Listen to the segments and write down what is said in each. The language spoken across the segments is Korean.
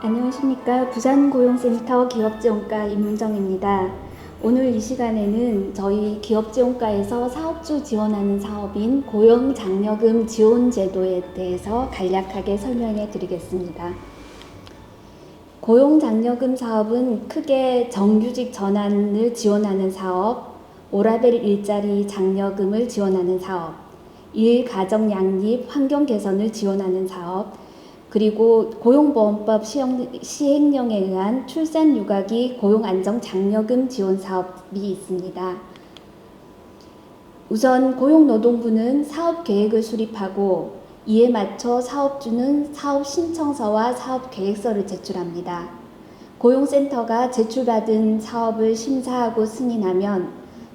안녕하십니까. 부산고용센터 기업지원과 임문정입니다. 오늘 이 시간에는 저희 기업지원과에서 사업주 지원하는 사업인 고용장려금 지원제도에 대해서 간략하게 설명해 드리겠습니다. 고용장려금 사업은 크게 정규직 전환을 지원하는 사업, 오라벨 일자리 장려금을 지원하는 사업, 일가정 양립 환경 개선을 지원하는 사업, 그리고 고용보험법 시행령에 의한 출산 육아기 고용안정 장려금 지원 사업이 있습니다. 우선 고용노동부는 사업계획을 수립하고 이에 맞춰 사업주는 사업 신청서와 사업계획서를 제출합니다. 고용센터가 제출받은 사업을 심사하고 승인하면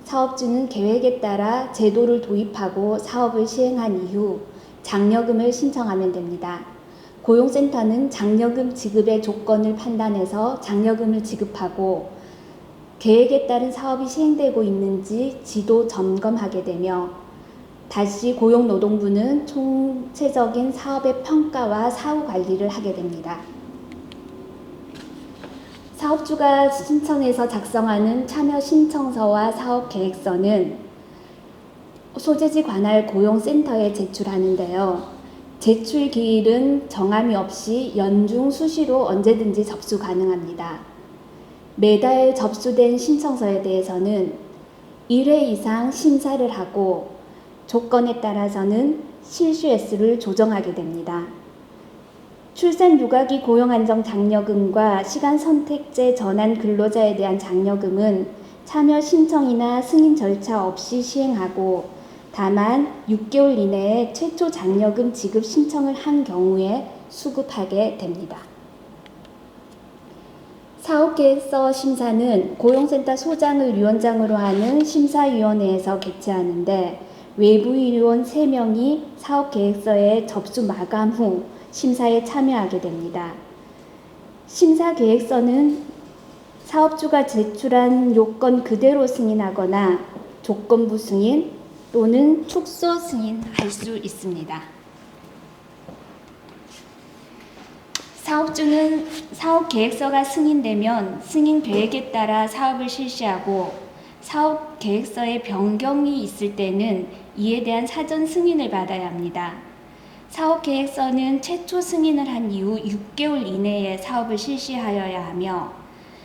사업주는 계획에 따라 제도를 도입하고 사업을 시행한 이후 장려금을 신청하면 됩니다. 고용센터는 장려금 지급의 조건을 판단해서 장려금을 지급하고 계획에 따른 사업이 시행되고 있는지 지도 점검하게 되며 다시 고용노동부는 총체적인 사업의 평가와 사후 관리를 하게 됩니다. 사업주가 신청해서 작성하는 참여 신청서와 사업계획서는 소재지 관할 고용센터에 제출하는데요. 제출 기일은 정함이 없이 연중 수시로 언제든지 접수 가능합니다. 매달 접수된 신청서에 대해서는 1회 이상 심사를 하고 조건에 따라서는 실수 횟수를 조정하게 됩니다. 출산 육아기 고용안정 장려금과 시간 선택제 전환 근로자에 대한 장려금은 참여 신청이나 승인 절차 없이 시행하고 다만 6개월 이내에 최초 장려금 지급 신청을 한 경우에 수급하게 됩니다. 사업계획서 심사는 고용센터 소장을 위원장으로 하는 심사위원회에서 개최하는데 외부위원 3명이 사업계획서의 접수 마감 후 심사에 참여하게 됩니다. 심사계획서는 사업주가 제출한 요건 그대로 승인하거나 조건부 승인 또는 축소 승인할 수 있습니다. 사업주는 사업계획서가 승인되면 승인 계획에 따라 사업을 실시하고 사업계획서에 변경이 있을 때는 이에 대한 사전 승인을 받아야 합니다. 사업계획서는 최초 승인을 한 이후 6개월 이내에 사업을 실시하여야 하며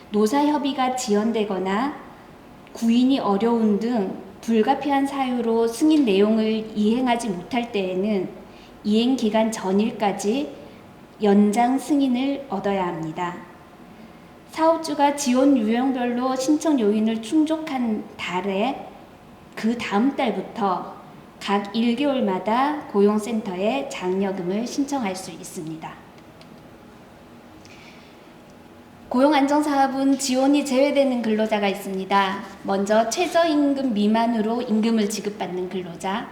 노사협의가 지연되거나 구인이 어려운 등 불가피한 사유로 승인 내용을 이행하지 못할 때에는 이행기간 전일까지 연장 승인을 얻어야 합니다. 사업주가 지원 유형별로 신청 요인을 충족한 달에 그 다음 달부터 각 1개월마다 고용센터에 장려금을 신청할 수 있습니다. 고용안정사업은 지원이 제외되는 근로자가 있습니다. 먼저 최저임금 미만으로 임금을 지급받는 근로자,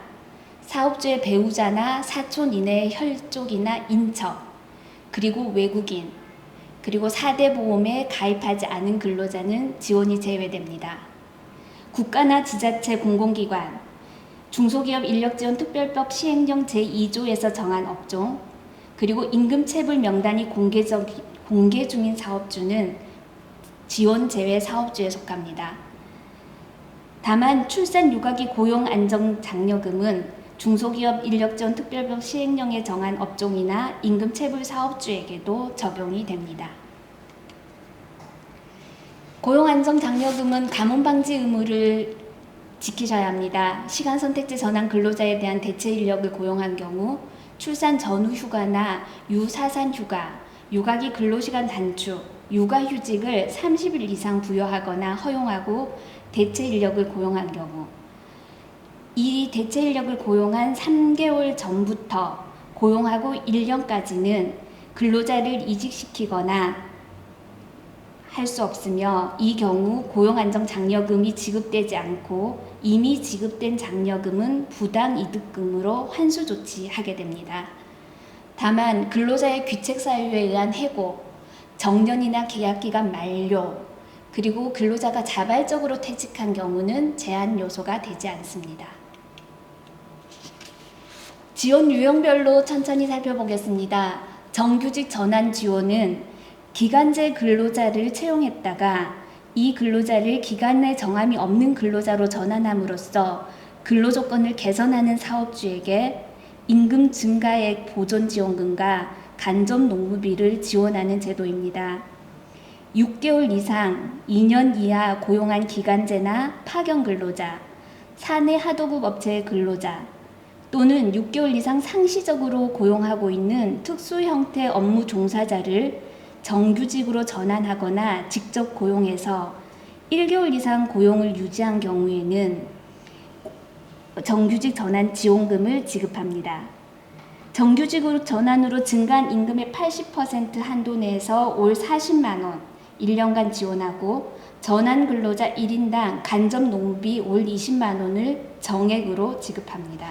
사업주의 배우자나 사촌 이내의 혈족이나 인척, 그리고 외국인, 그리고 4대 보험에 가입하지 않은 근로자는 지원이 제외됩니다. 국가나 지자체 공공기관, 중소기업 인력지원특별법 시행령 제2조에서 정한 업종, 그리고 임금체불 명단이 공개 중인 사업주는 지원 제외 사업주에 속합니다. 다만 출산 육아기 고용안정장려금은 중소기업 인력지원특별법 시행령에 정한 업종이나 임금체불 사업주에게도 적용이 됩니다. 고용안정장려금은 가뭄방지 의무를 지키셔야 합니다. 시간선택제 전환 근로자에 대한 대체 인력을 고용한 경우 출산 전후 휴가나 유사산 휴가, 육아기 근로시간 단축, 육아휴직을 30일 이상 부여하거나 허용하고 대체 인력을 고용한 경우 이 대체 인력을 고용한 3개월 전부터 고용하고 1년까지는 근로자를 이직시키거나 할 수 없으며 이 경우 고용안정장려금이 지급되지 않고 이미 지급된 장려금은 부당이득금으로 환수 조치하게 됩니다. 다만 근로자의 귀책 사유에 의한 해고, 정년이나 계약기간 만료, 그리고 근로자가 자발적으로 퇴직한 경우는 제한 요소가 되지 않습니다. 지원 유형별로 천천히 살펴보겠습니다. 정규직 전환 지원은 기간제 근로자를 채용했다가 이 근로자를 기간 내 정함이 없는 근로자로 전환함으로써 근로조건을 개선하는 사업주에게 임금 증가액 보존지원금과 간접 농무비를 지원하는 제도입니다. 6개월 이상 2년 이하 고용한 기간제나 파견 근로자, 사내 하도급 업체의 근로자 또는 6개월 이상 상시적으로 고용하고 있는 특수 형태 업무 종사자를 정규직으로 전환하거나 직접 고용해서 1개월 이상 고용을 유지한 경우에는 정규직 전환 지원금을 지급합니다. 정규직으로 전환으로 증가한 임금의 80% 한도 내에서 올 40만 원 1년간 지원하고 전환 근로자 1인당 간접 농비 올 20만 원을 정액으로 지급합니다.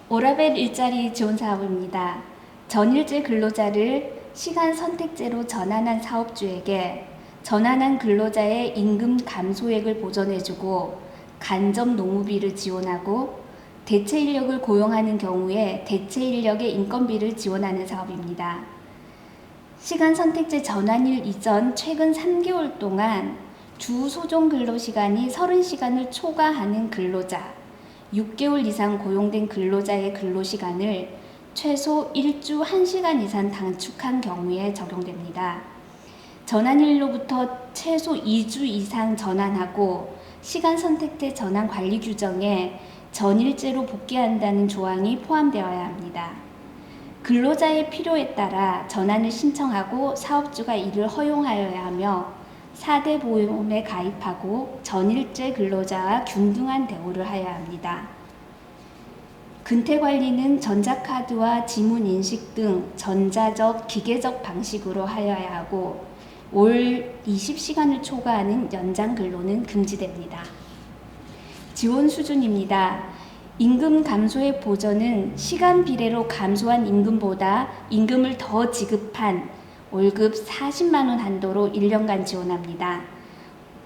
오라벨 일자리 지원 사업입니다. 전일제 근로자를 시간 선택제로 전환한 사업주에게 전환한 근로자의 임금 감소액을 보전해주고 간접 농무비를 지원하고 대체 인력을 고용하는 경우에 대체 인력의 인건비를 지원하는 사업입니다. 시간 선택제 전환일 이전 최근 3개월 동안 주 소정 근로시간이 30시간을 초과하는 근로자, 6개월 이상 고용된 근로자의 근로시간을 최소 1주 1시간 이상 단축한 경우에 적용됩니다. 전환일로부터 최소 2주 이상 전환하고 시간 선택제 전환 관리 규정에 전일제로 복귀한다는 조항이 포함되어야 합니다. 근로자의 필요에 따라 전환을 신청하고 사업주가 이를 허용하여야 하며 4대 보험에 가입하고 전일제 근로자와 균등한 대우를 하여야 합니다. 근태관리는 전자카드와 지문인식 등 전자적, 기계적 방식으로 하여야 하고 올 20시간을 초과하는 연장 근로는 금지됩니다. 지원 수준입니다. 임금 감소의 보전은 시간 비례로 감소한 임금보다 임금을 더 지급한 월급 40만 원 한도로 1년간 지원합니다.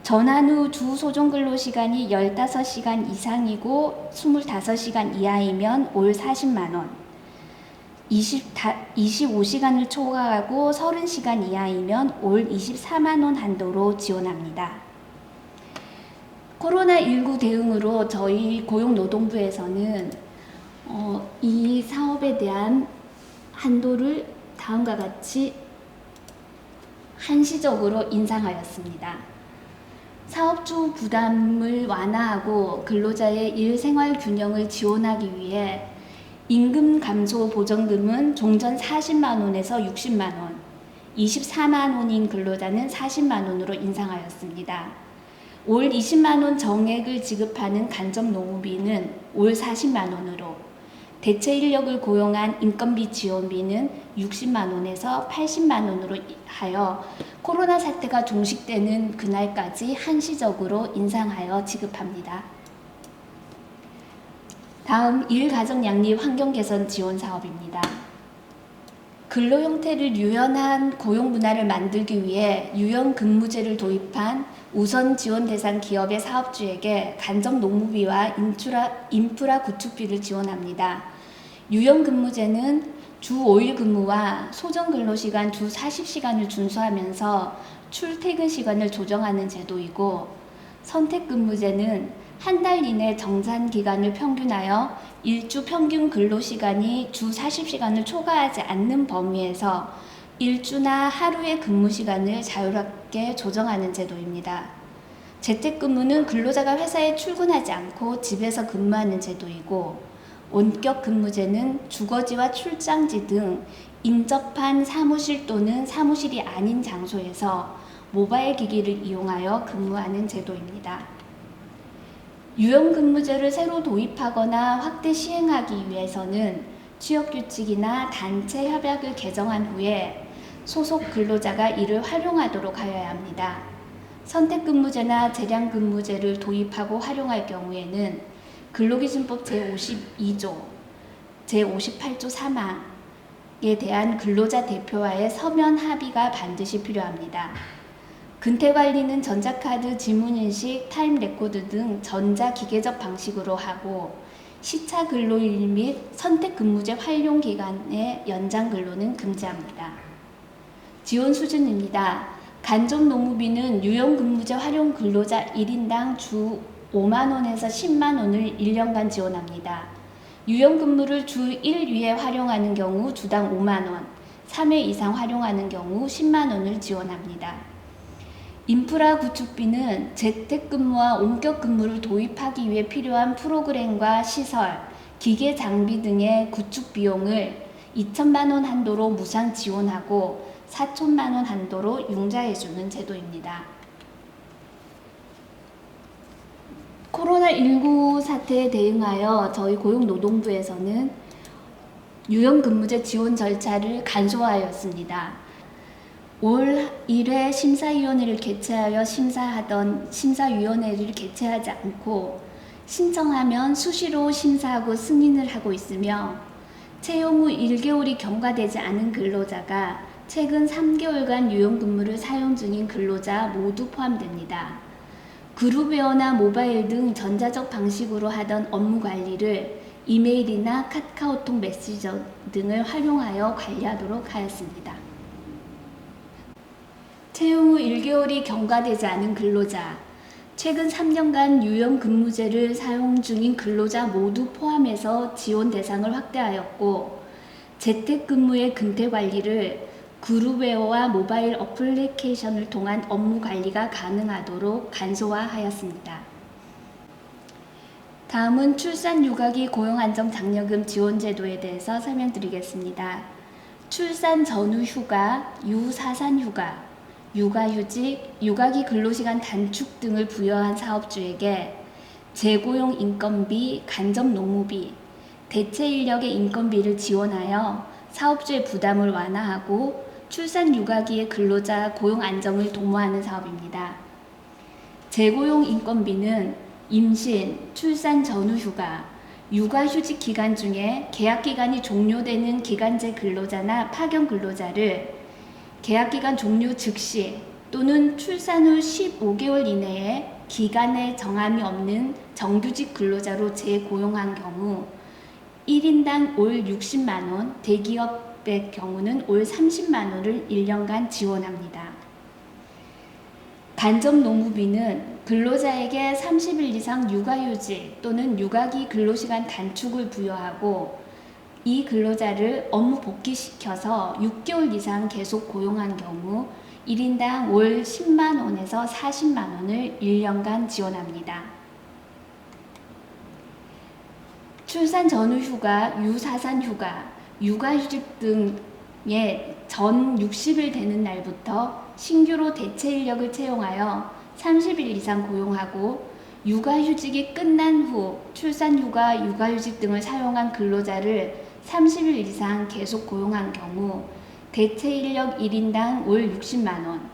전환 후 주 소정 근로 시간이 15시간 이상이고 25시간 이하이면 올 40만 원, 25시간을 초과하고 30시간 이하이면 올 24만 원 한도로 지원합니다. 코로나19 대응으로 저희 고용노동부에서는 이 사업에 대한 한도를 다음과 같이 한시적으로 인상하였습니다. 사업주 부담을 완화하고 근로자의 일생활 균형을 지원하기 위해 임금 감소 보전금은 종전 40만 원에서 60만 원, 24만 원인 근로자는 40만 원으로 인상하였습니다. 올 20만 원 정액을 지급하는 간접 농무비는 올 40만 원으로, 대체 인력을 고용한 인건비 지원비는 60만 원에서 80만 원으로 하여 코로나 사태가 종식되는 그날까지 한시적으로 인상하여 지급합니다. 다음 일가정 양립 환경 개선 지원 사업입니다. 근로 형태를 유연한 고용 문화를 만들기 위해 유연 근무제를 도입한 우선 지원 대상 기업의 사업주에게 간접 농무비와 인프라 구축비를 지원합니다. 유연 근무제는 주 5일 근무와 소정 근로시간 주 40시간을 준수하면서 출퇴근 시간을 조정하는 제도이고, 선택 근무제는 한 달 이내 정산 기간을 평균하여 일주 평균 근로시간이 주 40시간을 초과하지 않는 범위에서 일주나 하루의 근무 시간을 자유롭게 조정하는 제도입니다. 재택근무는 근로자가 회사에 출근하지 않고 집에서 근무하는 제도이고, 원격 근무제는 주거지와 출장지 등 인접한 사무실 또는 사무실이 아닌 장소에서 모바일 기기를 이용하여 근무하는 제도입니다. 유연 근무제를 새로 도입하거나 확대 시행하기 위해서는 취업규칙이나 단체 협약을 개정한 후에 소속 근로자가 이를 활용하도록 하여야 합니다. 선택근무제나 재량근무제를 도입하고 활용할 경우에는 근로기준법 제52조, 제58조 3항에 대한 근로자 대표와의 서면 합의가 반드시 필요합니다. 근태관리는 전자카드, 지문인식, 타임레코드 등 전자기계적 방식으로 하고 시차 근로일 및 선택 근무제 활용 기간의 연장 근로는 금지합니다. 지원 수준입니다. 간접 노무비는 유연 근무제 활용 근로자 1인당 주 5만 원에서 10만 원을 1년간 지원합니다. 유연 근무를 주 1위에 활용하는 경우 주당 5만 원, 3회 이상 활용하는 경우 10만 원을 지원합니다. 인프라 구축비는 재택근무와 원격근무를 도입하기 위해 필요한 프로그램과 시설, 기계 장비 등의 구축 비용을 2천만 원 한도로 무상 지원하고 4천만 원 한도로 융자해주는 제도입니다. 코로나19 사태에 대응하여 저희 고용노동부에서는 유연근무제 지원 절차를 간소화하였습니다. 올 1회 심사위원회를 개최하여 심사하던 심사위원회를 개최하지 않고 신청하면 수시로 심사하고 승인을 하고 있으며 채용 후 1개월이 경과되지 않은 근로자가 최근 3개월간 유연근무를 사용 중인 근로자 모두 포함됩니다. 그룹웨어나 모바일 등 전자적 방식으로 하던 업무 관리를 이메일이나 카카오톡 메시저 등을 활용하여 관리하도록 하였습니다. 채용 후 1개월이 경과되지 않은 근로자, 최근 3년간 유연근무제를 사용 중인 근로자 모두 포함해서 지원 대상을 확대하였고 재택근무의 근태관리를 그룹웨어와 모바일 어플리케이션을 통한 업무 관리가 가능하도록 간소화하였습니다. 다음은 출산육아기 고용안정장려금 지원제도에 대해서 설명드리겠습니다. 출산 전후 휴가, 유사산휴가, 육아휴직, 육아기 근로시간 단축 등을 부여한 사업주에게 재고용 인건비, 간접 노무비, 대체 인력의 인건비를 지원하여 사업주의 부담을 완화하고 출산 육아기의 근로자 고용 안정을 도모하는 사업입니다. 재고용 인건비는 임신, 출산 전후 휴가, 육아휴직 기간 중에 계약기간이 종료되는 기간제 근로자나 파견 근로자를 계약기간 종료 즉시 또는 출산 후 15개월 이내에 기간에 정함이 없는 정규직 근로자로 재고용한 경우 1인당 올 60만 원, 대기업의 경우는 올 30만 원을 1년간 지원합니다. 간접 노무비는 근로자에게 30일 이상 육아휴직 또는 육아기 근로시간 단축을 부여하고 이 근로자를 업무 복귀시켜서 6개월 이상 계속 고용한 경우 1인당 월 10만 원에서 40만 원을 1년간 지원합니다. 출산 전후 휴가, 유사산 휴가, 육아휴직 등의 전 60일 되는 날부터 신규로 대체 인력을 채용하여 30일 이상 고용하고 육아휴직이 끝난 후 출산휴가, 육아휴직 등을 사용한 근로자를 30일 이상 계속 고용한 경우 대체 인력 1인당 월 60만 원,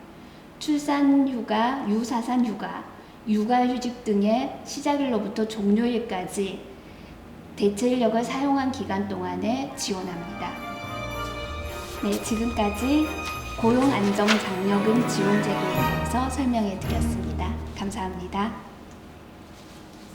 출산휴가, 유사산휴가, 육아휴직 등의 시작일로부터 종료일까지 대체 인력을 사용한 기간 동안에 지원합니다. 네, 지금까지 고용안정장려금 지원제도에 대해서 설명해 드렸습니다. 감사합니다.